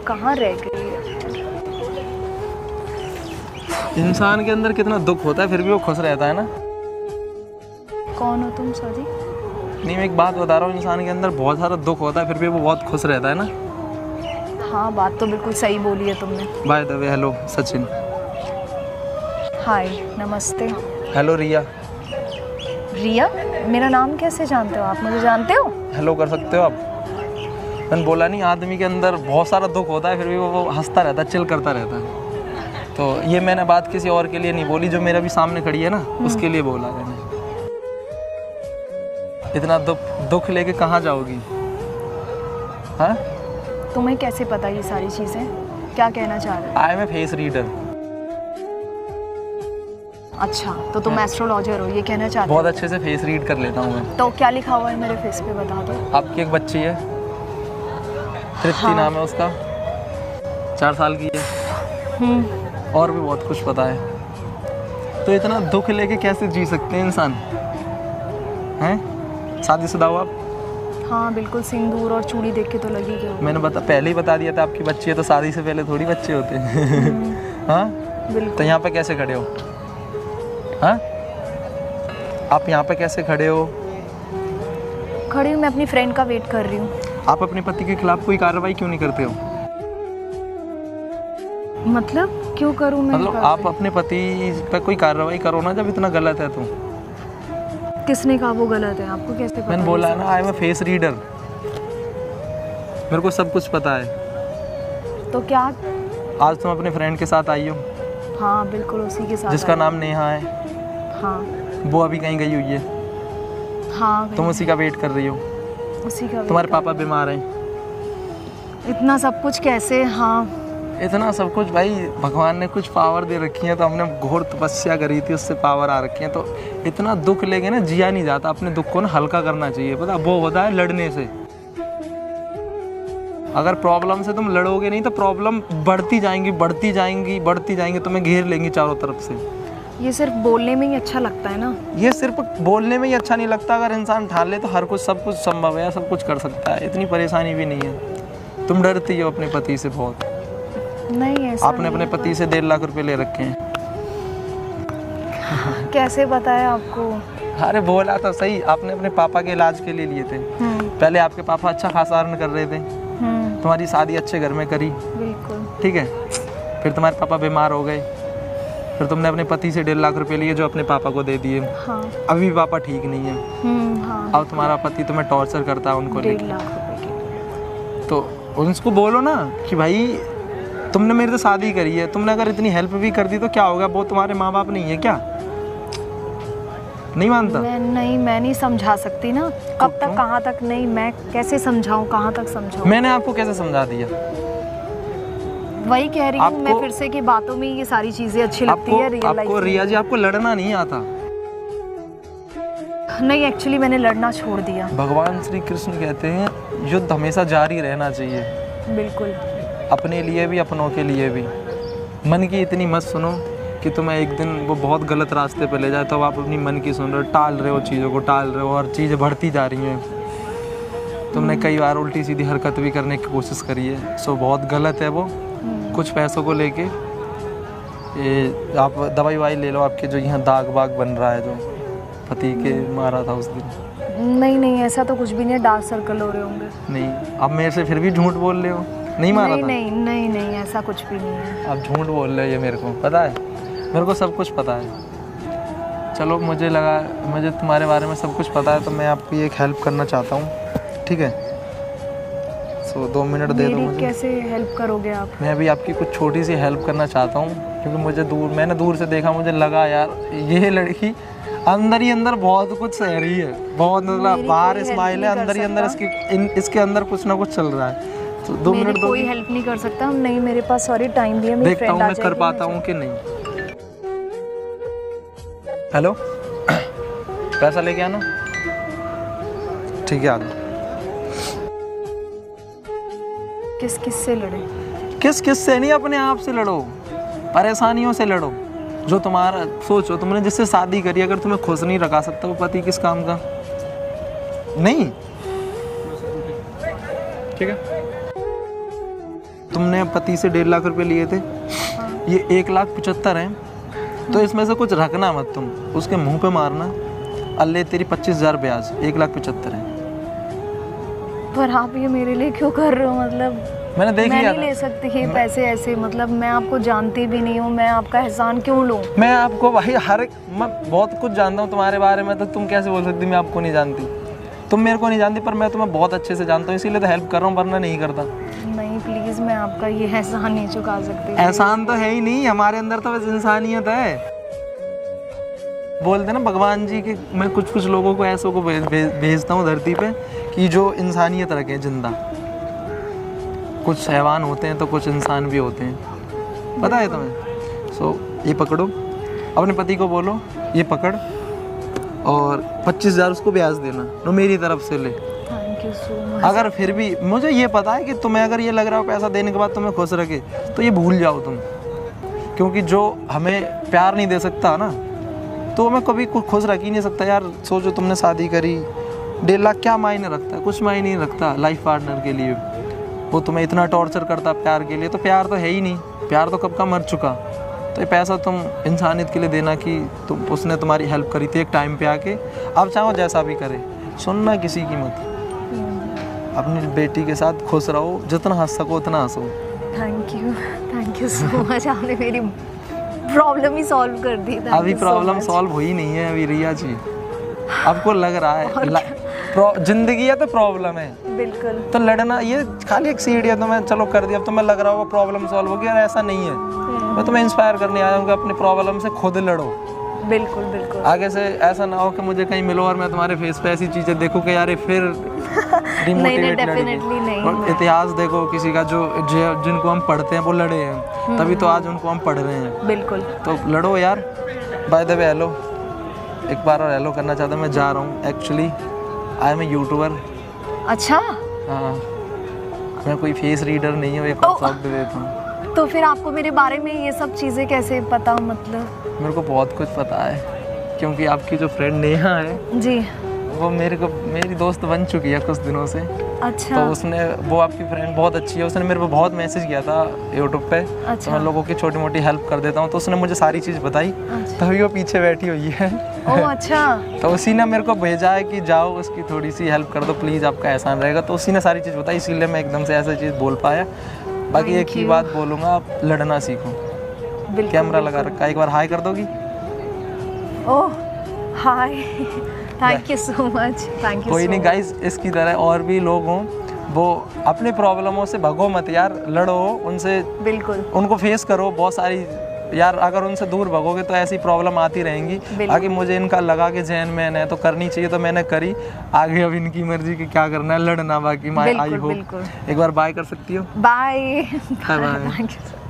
कहाँ रह गई है? इंसान के अंदर कितना दुख होता है फिर भी वो खुश रहता है ना। कौन हो तुम? सॉरी। नहीं, मैं एक बात बता रहा हूँ, इंसान के अंदर बहुत सारा दुख होता है फिर भी वो बहुत खुश रहता है ना। हाँ, बात तो बिल्कुल सही बोली है तुमने। By the way, hello Sachin. Hi, नमस्ते। हेलो रिया। रिया? मेरा नाम कैसे जानते हो आप? मुझे जानते हो? हेलो कर सकते हो आप। मैंने बोला नहीं, आदमी के अंदर बहुत सारा दुख होता है फिर भी वो हंसता रहता है, चिल करता रहता है। तो ये मैंने बात किसी और के लिए नहीं बोली, जो मेरा भी सामने खड़ी है ना उसके लिए बोला मैंने। इतना दुख लेके कहाँ जाओगी? हाँ, तुम्हें कैसे पता ये सारी चीज़ें? क्या कहना चाह रहे हो? I am a face reader. अच्छा, तो तुम एस्ट्रोलॉजर हो, ये कहना चाहते हो? बहुत अच्छे से फेस रीड कर लेता हूँ मैं। तो क्या लिखा हुआ है मेरे फेस पे, बता दो। आपकी एक बच्ची है, तृप्ति नाम है उसका, 4 साल की है। और भी बहुत कुछ पता है। तो इतना दुख लेके कैसे जी सकते हैं इंसान? हैं? शादीशुदा हो आप? हाँ बिल्कुल, सिंदूर और चूड़ी देख के तो लगी कि मैंने पहले ही बता दिया था आपकी बच्ची है, तो शादी से पहले थोड़ी बच्चे होते हैं। हाँ बिल्कुल। तो यहाँ पे कैसे खड़े हो? हाँ, आप यहाँ पे कैसे खड़े हो? खड़ी हूँ, मैं अपनी फ्रेंड का वेट कर रही हूँ। आप अपने पति के खिलाफ कोई कार्रवाई क्यों नहीं करते हो? मतलब क्यों करूँ मैं? मतलब आप अपने पति पे कोई कार्रवाई करो ना, जब इतना गलत है तो। किसने कहा वो गलत है? आपको कैसे पता? मैंने बोला है ना, I am a face reader, मेरे को सब कुछ पता है। तो क्या? आज तुम अपने फ्रेंड के साथ आई हो? हाँ बिल्कुल, उसी के साथ। जिसका नाम नेहा है? हाँ। वो अभी कहीं गई हुई है? हाँ। तुम उसी का वेट कर रही हो? उसी का। तुम्हारे पापा बीमार हैं? इतना सब कुछ कैसे? हाँ, इतना सब कुछ भाई, भगवान ने कुछ पावर दे रखी है, तो हमने घोर तपस्या करी थी, उससे पावर आ रखी है। तो इतना दुख लेके ना जिया नहीं जाता, अपने दुख को ना हल्का करना चाहिए। पता वो होता है लड़ने से। अगर प्रॉब्लम से तुम लड़ोगे नहीं तो प्रॉब्लम बढ़ती जाएंगी, बढ़ती जाएंगी, बढ़ती जाएंगी, तुम्हें घेर लेंगी चारों तरफ से। ये सिर्फ बोलने में ही अच्छा लगता है ना? ये सिर्फ बोलने में ही अच्छा नहीं लगता, अगर इंसान ठान ले तो हर कुछ, सब कुछ संभव है, सब कुछ कर सकता है। इतनी परेशानी भी नहीं है। तुम डरती हो अपने पति से बहुत। नहीं, ऐसा आपने अपने पति से 1.5 लाख रुपए ले रखे हैं। कैसे बताया आपको? अरे बोला तो सही, आपने अपने पापा के इलाज के लिए लिए थे। पहले आपके पापा अच्छा खासा अर्न कर रहे थे, तुम्हारी शादी अच्छे घर में करी, बिल्कुल ठीक है। फिर तुम्हारे पापा बीमार हो गए, फिर तुमने अपने पति से 1.5 लाख रुपए लिए, जो अपने पापा को दे दिए। हाँ। अभी भी पापा ठीक नहीं है। हाँ। अब तुम्हारा पति तुम्हें टॉर्चर करता है उनको लेकर। 1.5 लाख रुपए के। तो उनको बोलो ना कि भाई तुमने मेरे से शादी करी है, तुमने अगर इतनी हेल्प भी कर दी तो क्या होगा? वो तुम्हारे माँ बाप नहीं है क्या? नहीं मानता? मैं नहीं समझा सकती ना। कब तक, कहाँ तक? नहीं, मैं कैसे समझाऊं, कहाँ तक समझाऊं? मैंने आपको कैसे समझा दिया? वही कह रही हूँ मैं फिर से कि बातों में ये सारी चीजें अच्छी लगती है, रियल लाइफ आपको रिया जी, आपको लड़ना नहीं आता? नहीं, एक्चुअली मैंने लड़ना छोड़ दिया। भगवान श्री कृष्ण कहते हैं युद्ध हमेशा जारी रहना चाहिए। बिल्कुल। अपने लिए भी, अपनों के लिए भी। मन की इतनी मत सुनो कि तुम्हें एक दिन वो बहुत गलत रास्ते पे ले जाए, तो आप अपनी मन की सुन रहे हो, टाल रहे हो चीज़ों को, टाल रहे हो, और चीज़ें बढ़ती जा रही हैं। तुमने कई बार उल्टी सीधी हरकत भी करने की कोशिश करी है, सो बहुत गलत है वो। कुछ पैसों को लेके ये आप दवाई वाई ले लो, आपके जो यहाँ दाग बाग बन रहा है, जो पति के मारा था उस दिन। नहीं, ऐसा तो कुछ भी नहीं है, डार्क सर्कल हो रहे होंगे। नहीं, अब मेरे से फिर भी झूठ बोल रहे हो, नहीं मारा था? नहीं, ऐसा कुछ भी नहीं है। आप झूठ बोल रहे हो, ये मेरे को पता है, मेरे को सब कुछ पता है। चलो, मुझे लगा मुझे तुम्हारे बारे में सब कुछ पता है, तो मैं आपकी एक हेल्प करना चाहता हूँ, ठीक है? सो 2 मिनट दे दो मुझे। कैसे हेल्प करोगे आप? मैं अभी आपकी कुछ छोटी सी हेल्प करना चाहता हूँ, क्योंकि मैंने दूर से देखा, मुझे लगा यार ये लड़की अंदर ही अंदर बहुत कुछ सह रही है, बहुत, मतलब बाहर स्माइल है, अंदर ही अंदर इसके अंदर कुछ ना कुछ चल रहा है। तो 2 मिनट दो। कोई हेल्प नहीं कर सकता। नहीं, मेरे पास सॉरी, टाइम भी है, मेरी देखता हूँ मैं कर पाता हूँ कि नहीं। हेलो, पैसा लेके आना, ठीक है? आ जाओ। किस से लड़े? किस से नहीं, अपने आप से लड़ो, परेशानियों से लड़ो। जो तुम्हारा, सोचो तुमने जिससे शादी करी, अगर तुम्हें खुश नहीं रखा सकता वो पति, किस काम का? नहीं, ठीक है? तुमने पति से 1.5 लाख रुपए लिए थे, ये 1,75,000 हैं, तो इसमें से कुछ रखना मत तुम, उसके मुंह पे मारना, अल्ले तेरी 25,000 ब्याज, 1,75,000 है। पर आप ये मेरे लिए क्यों कर रहे हो? मतलब मैंने देख मैं लिया नहीं था। ले सकती ये पैसे ऐसे, मतलब मैं आपको जानती भी नहीं हूँ, मैं आपका एहसान क्यों लूँ? मैं आपको भाई मैं बहुत कुछ जानता हूँ तुम्हारे बारे में, तो तुम कैसे बोल सकती मैं आपको नहीं जानती? तुम मेरे को नहीं जानती, पर मैं तुम्हें बहुत अच्छे से जानता हूँ, इसीलिए तो हेल्प कर रहा हूँ, वरना नहीं करता। नहीं प्लीज़, मैं आपका ये एहसान नहीं चुका सकती। एहसान तो है ही नहीं, हमारे अंदर तो बस इंसानियत है। बोलते ना भगवान जी कि मैं कुछ लोगों को ऐसों को भेजता हूँ धरती पे कि जो इंसानियत रखें जिंदा। कुछ हैवान होते हैं तो कुछ इंसान भी होते हैं, पता है तुम्हें? सो ये पकड़ो, अपने पति को बोलो ये पकड़, और 25,000 उसको ब्याज देना, तो मेरी तरफ से ले। Thank you so much. अगर फिर भी मुझे ये पता है कि तुम्हें अगर ये लग रहा हो पैसा देने के बाद तुम्हें खुश रखे, तो ये भूल जाओ तुम, क्योंकि जो हमें प्यार नहीं दे सकता ना, तो हमें कभी खुश रख ही नहीं सकता यार। सोचो तुमने शादी करी, 1.5 लाख क्या मायने रखता है? कुछ मायने नहीं रखता लाइफ पार्टनर के लिए। वो तुम्हें इतना टॉर्चर करता प्यार के लिए, तो प्यार तो है ही नहीं, प्यार तो कब का मर चुका। तो ये पैसा तुम इंसानियत के लिए देना कि उसने तुम्हारी हेल्प करी थी एक टाइम पे आके, अब चाहो जैसा भी करे, सुनना किसी की मत, अपनी बेटी के साथ खुश रहो, जितना हंस सको उतना हंसो। Thank you so much. आपने मेरी प्रॉब्लम ही सॉल्व कर दी। अभी प्रॉब्लम सॉल्व हुई नहीं है अभी रिया जी, आपको लग रहा है जिंदगी है तो प्रॉब्लम है, बिल्कुल। तो लड़ना ये खाली एक सीढ़ी है, तो मैं चलो कर दिया, अब तुम्हें लग रहा होगा प्रॉब्लम सॉल्व हो गया, और ऐसा नहीं है। मैं तुम्हें इंस्पायर करने आया हूँ कि अपनी प्रॉब्लम से खुद लड़ो। बिल्कुल बिल्कुल। आगे से ऐसा ना हो कि मुझे कहीं मिलो और मैं तुम्हारे फेस पे ऐसी चीजें देखूं कि यार ये फिर नहीं, डेफिनेटली नहीं। और इतिहास देखो किसी का जो जिनको हम पढ़ते हैं वो लड़े हैं, तभी तो आज उनको हम पढ़ रहे हैं। बिल्कुल। तो लड़ो यार। बाय द वे हेलो, एक बार और हेलो करना चाहता हूँ, मैं जा रहा हूँ actually, I am a YouTuber. अच्छा। हाँ, मैं कोई फेस रीडर नहीं हूँ, एक कॉन्सेप्ट देता हूँ। तो फिर आपको मेरे बारे में ये सब चीज़ें कैसे पता? मतलब मेरे को बहुत कुछ पता है, क्योंकि आपकी जो फ्रेंड नेहा है जी, वो मेरी दोस्त बन चुकी है कुछ दिनों से। अच्छा। तो वो आपकी फ्रेंड बहुत अच्छी है, उसने मेरे को बहुत मैसेज किया था यूट्यूब पे। अच्छा। तो मैं लोगों की छोटी मोटी हेल्प कर देता हूँ, तो उसने मुझे सारी चीज़ बताई। अच्छा। तभी वो पीछे बैठी हुई है। ओह अच्छा। तो उसी ने मेरे को भेजा है कि जाओ उसकी थोड़ी सी हेल्प कर दो प्लीज़, आपका एहसान रहेगा। तो उसी ने सारी चीज़ बताई, इसीलिए मैं एकदम से ऐसा चीज़ बोल पाया। बाकी एक ही बात बोलूँगा, आप लड़ना सीखो। कैमरा लगा रखा है, एक बार हाई कर दोगी? Oh hi, thank you so much. Thank you. कोई नहीं गाइस, इसकी तरह और भी लोग हों, वो अपने प्रॉब्लमों से भगो मत यार, लड़ो उनसे, बिल्कुल उनको फेस करो। बहुत सारी यार, अगर उनसे दूर भगोगे तो ऐसी प्रॉब्लम आती रहेंगी। आगे मुझे इनका लगा कि जैन मैन है तो करनी चाहिए, तो मैंने करी। आगे अब इनकी मर्जी कि क्या करना है, लड़ना। बाकी आई होप एक बार बाय कर सकती हो? Bye bye. Thank you.